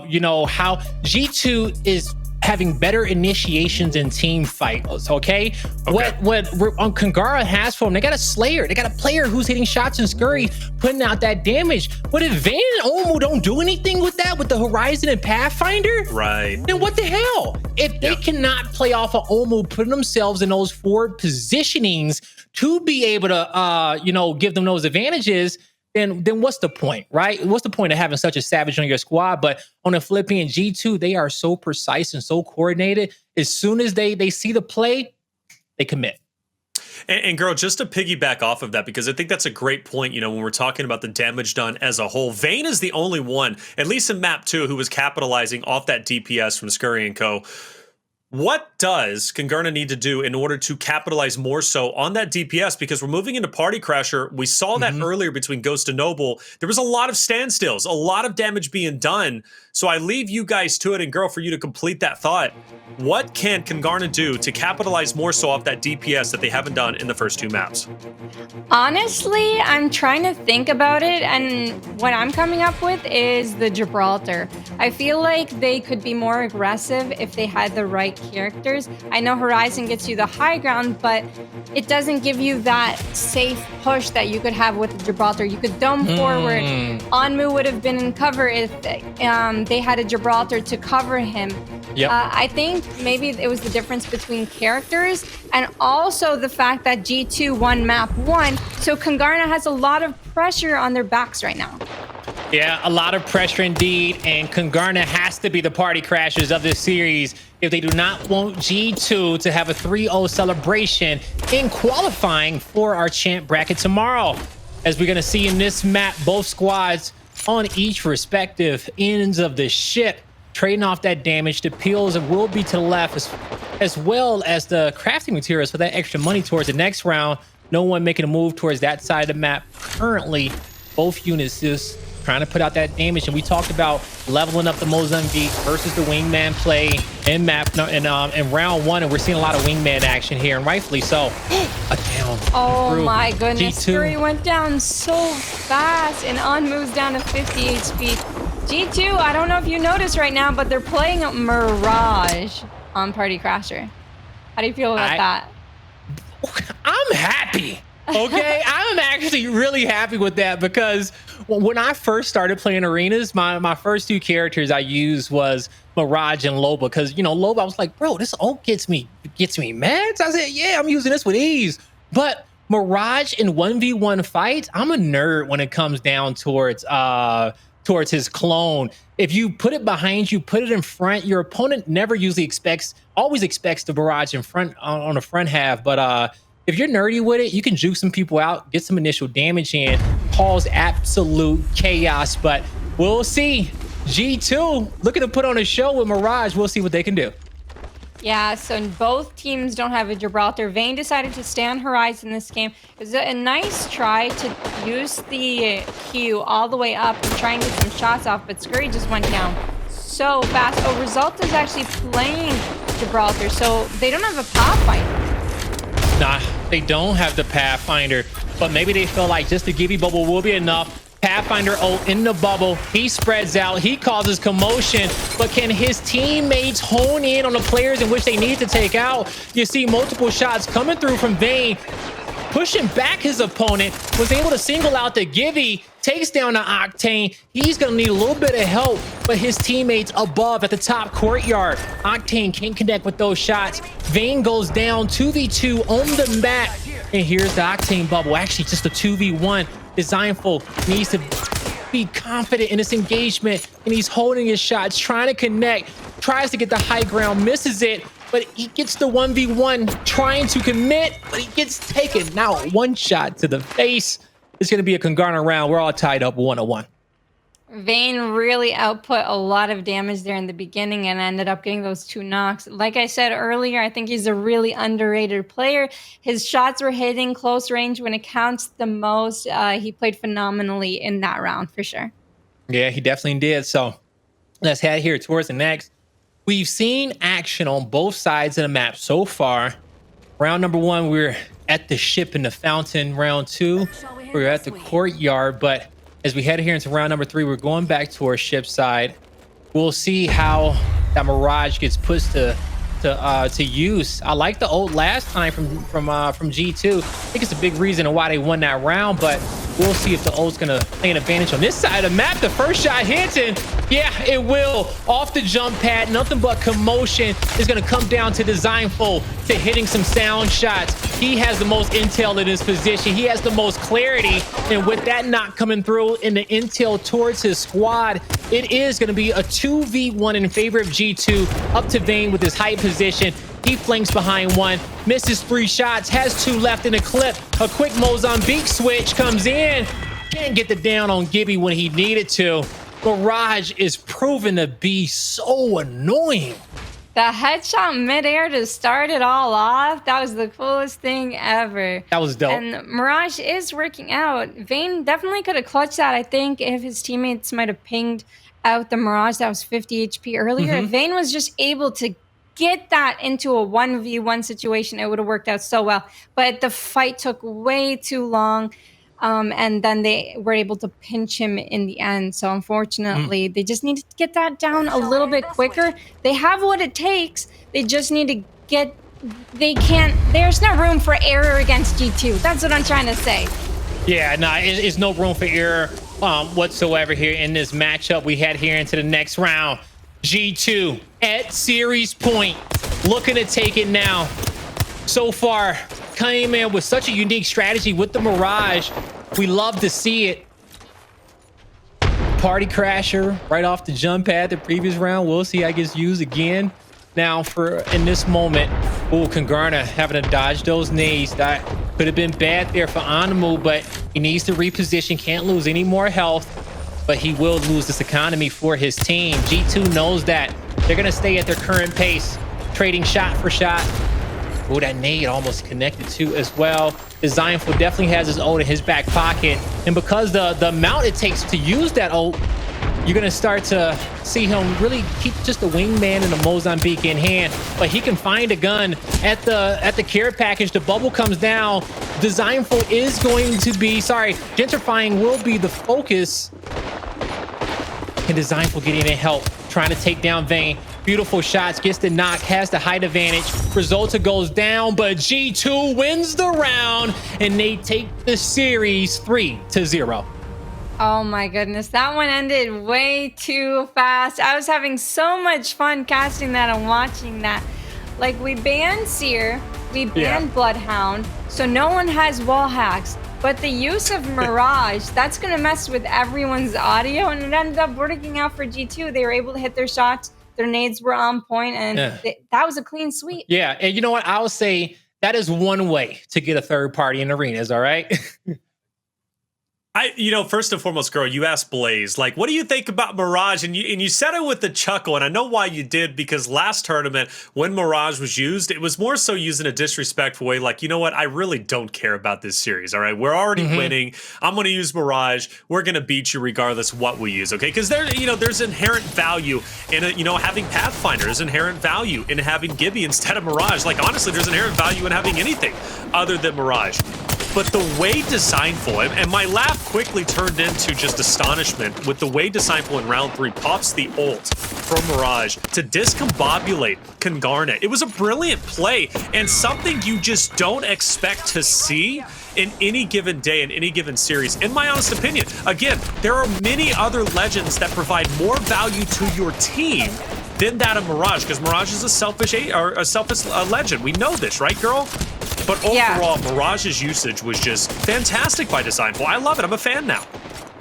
you know, how G2 is having better initiations in team fights, okay? What Kungarna has for them, they got a Slayer, they got a player who's hitting shots and scuwry, putting out that damage. But if Vayne and Onmuu don't do anything with that, with the Horizon and Pathfinder, right? Then what the hell? If they cannot play off of Onmuu, putting themselves in those forward positionings to be able to, you know, give them those advantages, then what's the point, right? What's the point of having such a savage on your squad? But on the flip end, G2, they are so precise and so coordinated. As soon as they see the play, they commit. And Girl, just to piggyback off of that, because I think that's a great point, you know, when we're talking about the damage done as a whole. Vayne is the only one, at least in map 2, who was capitalizing off that DPS from scuwry and co. What does Kungarna need to do in order to capitalize more so on that DPS? Because we're moving into Party Crasher. We saw that earlier between Ghost and Noble. There was a lot of standstills, a lot of damage being done. So I leave you guys to it, and Girl, for you to complete that thought. What can Kungarna do to capitalize more so off that DPS that they haven't done in the first 2 maps? Honestly, I'm trying to think about it, and what I'm coming up with is the Gibraltar. I feel like they could be more aggressive if they had the right characters. I know Horizon gets you the high ground, but it doesn't give you that safe push that you could have with the Gibraltar. You could dome forward. Onmuu would have been in cover if they had a Gibraltar to cover him. I think maybe it was the difference between characters and also the fact that G2 won map 1. So Kungarna has a lot of pressure on their backs right now. Yeah, a lot of pressure indeed, and Kungarna has to be the party crashers of this series if they do not want G2 to have a 3-0 celebration in qualifying for our champ bracket tomorrow. As we're going to see in this map, both squads on each respective ends of the ship, trading off that damage. The pills will be to the left, as well as the crafting materials for that extra money towards the next round. No one making a move towards that side of the map currently. Both units just trying to put out that damage, and we talked about leveling up the Mozambique versus the wingman play in map in round 1, and we're seeing a lot of wingman action here, and rightfully so. A down. Oh my goodness, Fury went down so fast, and Onmoo's down to 50 HP. G2, I don't know if you noticed right now, but they're playing Mirage on Party Crasher. How do you feel about that? I'm happy. Okay, I'm actually really happy with that, because when I first started playing arenas, my first 2 characters I used was Mirage and Loba, because, you know, Loba, I was like, bro, this ult gets me mad. So I said, yeah, I'm using this with ease. But Mirage in 1v1 fights, I'm a nerd when it comes down towards his clone. If you put it behind you, put it in front, your opponent never usually always expects the Mirage in front on the front half. But if you're nerdy with it, you can juke some people out, get some initial damage in, cause absolute chaos. But we'll see. G2 looking to put on a show with Mirage. We'll see what they can do. Yeah, so both teams don't have a Gibraltar. Vayne decided to stay on Horizon this game. It was a nice try to use the Q all the way up and try and get some shots off, but scuwry just went down so fast. Oh, Resultuh is actually playing Gibraltar, so they don't have a Pathfinder. Nah, they don't have the Pathfinder, but maybe they feel like just the Gibby bubble will be enough. Pathfinder ult in the bubble. He spreads out. He causes commotion. But can his teammates hone in on the players in which they need to take out? You see multiple shots coming through from Vayne, pushing back his opponent. Was able to single out the Gibby. Takes down the Octane. He's going to need a little bit of help, but his teammates above at the top courtyard. Octane can't connect with those shots. Vayne goes down 2v2 on the map. And here's the Octane bubble. Actually, just a 2v1. Dezignful needs to be confident in his engagement, and he's holding his shots, trying to connect, tries to get the high ground, misses it, but he gets the 1v1, trying to commit, but he gets taken. Now one shot to the face. It's going to be a Kungarna round. We're all tied up 1-1. Vayne really output a lot of damage there in the beginning and ended up getting those 2 knocks. Like I said earlier, I think he's a really underrated player. His shots were hitting close range when it counts the most. He played phenomenally in that round for sure. Yeah, he definitely did. So let's head here towards the next. We've seen action on both sides of the map so far. Round number 1, we're at the ship in the fountain. Round 2, we're at the courtyard, but as we head here into round number 3, we're going back to our ship side. We'll see how that Mirage gets pushed to use. I like the ult last time from G2. I think it's a big reason why they won that round, but we'll see if the ult's gonna play an advantage on this side of the map. The first shot hits, and yeah, it will. Off the jump pad, nothing but commotion. Is gonna come down to Dezignful to hitting some sound shots. He has the most intel in his position. He has the most clarity, and with that knock coming through in the intel towards his squad, it is gonna be a 2v1 in favor of G2. Up to Vayne with his height position. He flanks behind one, misses 3 shots, has 2 left in the clip. A quick Mozambique switch comes in. Can't get the down on Gibby when he needed to. Mirage is proven to be so annoying. The headshot midair to start it all off, that was the coolest thing ever. That was dope. And Mirage is working out. Vayne definitely could have clutched that, I think, if his teammates might have pinged out the Mirage that was 50 HP earlier. If Vayne was just able to get that into a 1v1 situation, it would have worked out so well. But the fight took way too long. And then they were able to pinch him in the end. So unfortunately, they just need to get that down a little bit quicker. They have what it takes. They just need to get, there's no room for error against G2. That's what I'm trying to say. Yeah, no, it's no room for error whatsoever here in this matchup we head here into the next round. G2 at series point, looking to take it now. So far, came in with such a unique strategy with the Mirage. We love to see it. Party crasher right off the jump pad the previous round. We'll see how it gets used again. Now in this moment, Kungarna having to dodge those nades. That could have been bad there for Onmuu, but he needs to reposition. Can't lose any more health, but he will lose this economy for his team. G2 knows that. They're going to stay at their current pace, trading shot for shot. Oh, that nade almost connected too as well. Dezignful definitely has his ult in his back pocket. And because the amount it takes to use that ult, you're going to start to see him really keep just the wingman and the Mozambique in hand. But he can find a gun at the care package. The bubble comes down. Dezignful is going to be, Gentrifyinq will be the focus. And Dezignful getting in help, trying to take down Vayne. Beautiful shots, gets the knock, has the height advantage. Resultuh goes down, but G2 wins the round, and they take the series 3-0. Oh my goodness, that one ended way too fast. I was having so much fun casting that and watching that. Like, we banned Seer, we banned Bloodhound, so no one has wall hacks. But the use of Mirage, that's going to mess with everyone's audio, and it ended up working out for G2. They were able to hit their shots. Their nades were on point, and that was a clean sweep. Yeah, and you know what? I'll say that is one way to get a third party in arenas, all right? First and foremost, girl, you asked Blaze, like, what do you think about Mirage? And you said it with a chuckle, and I know why you did, because last tournament, when Mirage was used, it was more so used in a disrespectful way, like, you know what, I really don't care about this series, all right? We're already winning. I'm going to use Mirage. We're going to beat you regardless what we use, okay? Because there's inherent value in having Pathfinder. There's inherent value in having Gibby instead of Mirage. Like, honestly, there's inherent value in having anything other than Mirage. But the way Dezignful, and my laugh quickly turned into just astonishment with the way Dezignful in round 3 pops the ult from Mirage to discombobulate Kungarna. It was a brilliant play and something you just don't expect to see in any given day, in any given series, in my honest opinion. Again, there are many other legends that provide more value to your team than that of Mirage, because Mirage is a selfish legend. We know this, right, girl? But overall, Mirage's usage was just fantastic by Dezignful. I love it. I'm a fan now.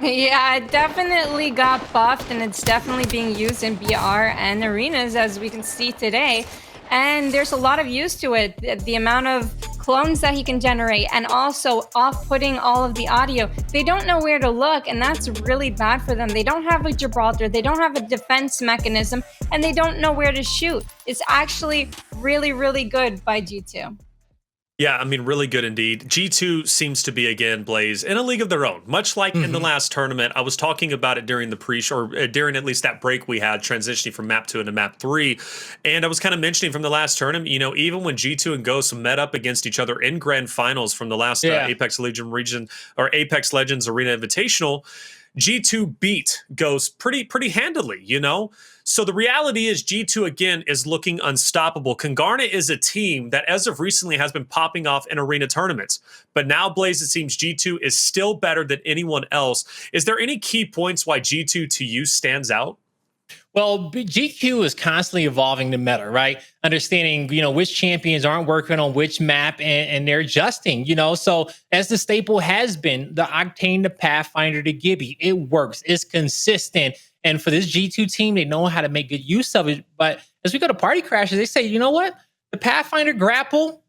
Yeah, it definitely got buffed, and it's definitely being used in BR and arenas, as we can see today. And there's a lot of use to it. The amount of clones that he can generate, and also off-putting all of the audio. They don't know where to look, and that's really bad for them. They don't have a Gibraltar, they don't have a defense mechanism, and they don't know where to shoot. It's actually really, really good by G2. Yeah, I mean, really good indeed. G2 seems to be, again, Blaze, in a league of their own. Much like in the last tournament, I was talking about it during the pre-show, or during at least that break we had, transitioning from map 2 into map 3. And I was kind of mentioning from the last tournament, even when G2 and Ghost met up against each other in grand finals from the last Apex Legends Arena Invitational, G2 beat Ghost pretty handily, So the reality is G2, again, is looking unstoppable. Kungarna is a team that, as of recently, has been popping off in arena tournaments. But now, Blaze, it seems G2 is still better than anyone else. Is there any key points why G2 to you stands out? Well, GQ is constantly evolving the meta, right? Understanding, which champions aren't working on which map, and they're adjusting, So as the staple has been, the Octane, the Pathfinder, the Gibby, it works. It's consistent. And for this G2 team, they know how to make good use of it. But as we go to Party Crashers, they say, you know what? The Pathfinder grapple,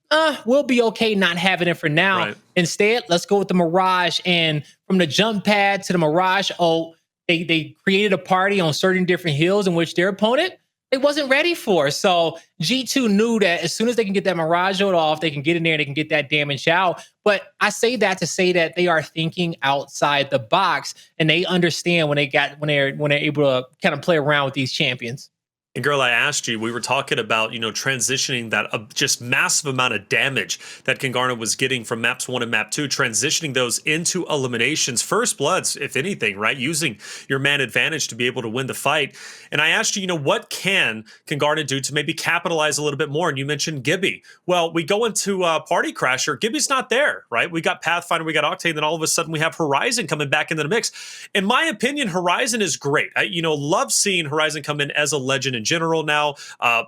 we'll be okay not having it for now. Right. Instead, let's go with the Mirage. And from the jump pad to the Mirage ult, they created a party on certain different hills in which their opponent, they wasn't ready for. So G2 knew that as soon as they can get that Mirage ult off, they can get in there and they can get that damage out. But I say that to say that they are thinking outside the box, and they understand when they're able to kind of play around with these champions. And girl, I asked you, we were talking about, transitioning that just massive amount of damage that Kungarna was getting from maps 1 and map 2, transitioning those into eliminations, first bloods, if anything, right? Using your man advantage to be able to win the fight. And I asked you, what can Kungarna do to maybe capitalize a little bit more? And you mentioned Gibby. Well, we go into Party Crasher. Gibby's not there, right? We got Pathfinder, we got Octane, then all of a sudden we have Horizon coming back into the mix. In my opinion, Horizon is great. I love seeing Horizon come in as a legend in general now,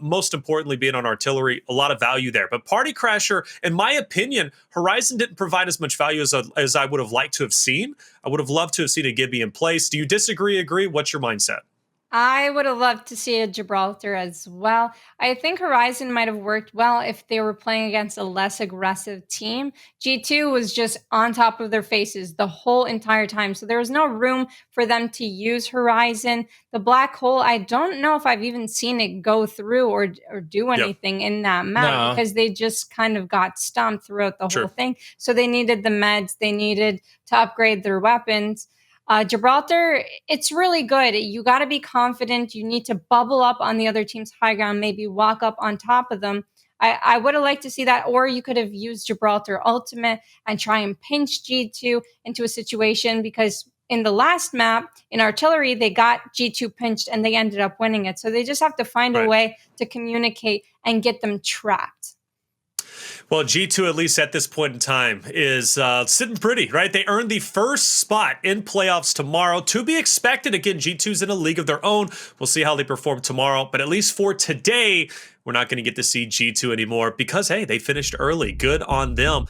most importantly being on artillery, a lot of value there. But Party Crasher, in my opinion, Horizon didn't provide as much value as I would have liked to have seen. I would have loved to have seen a Gibby in place. Do you disagree, agree? What's your mindset? I would have loved to see a Gibraltar as well. I think Horizon might have worked well if they were playing against a less aggressive team. G2 was just on top of their faces the whole entire time, so there was no room for them to use Horizon. The black hole, I don't know if I've even seen it go through or do anything in that map, because they just kind of got stomped throughout the whole thing. So they needed the meds, they needed to upgrade their weapons. Gibraltar, it's really good. You got to be confident. You need to bubble up on the other team's high ground, maybe walk up on top of them. I would have liked to see that, or you could have used Gibraltar Ultimate and try and pinch G2 into a situation, because in the last map, in artillery, they got G2 pinched and they ended up winning it. So they just have to find a way to communicate and get them trapped. Well, G2, at least at this point in time, is sitting pretty, right? They earned the first spot in playoffs tomorrow. To be expected, again, G2's in a league of their own. We'll see how they perform tomorrow. But at least for today, we're not going to get to see G2 anymore because, hey, they finished early. Good on them.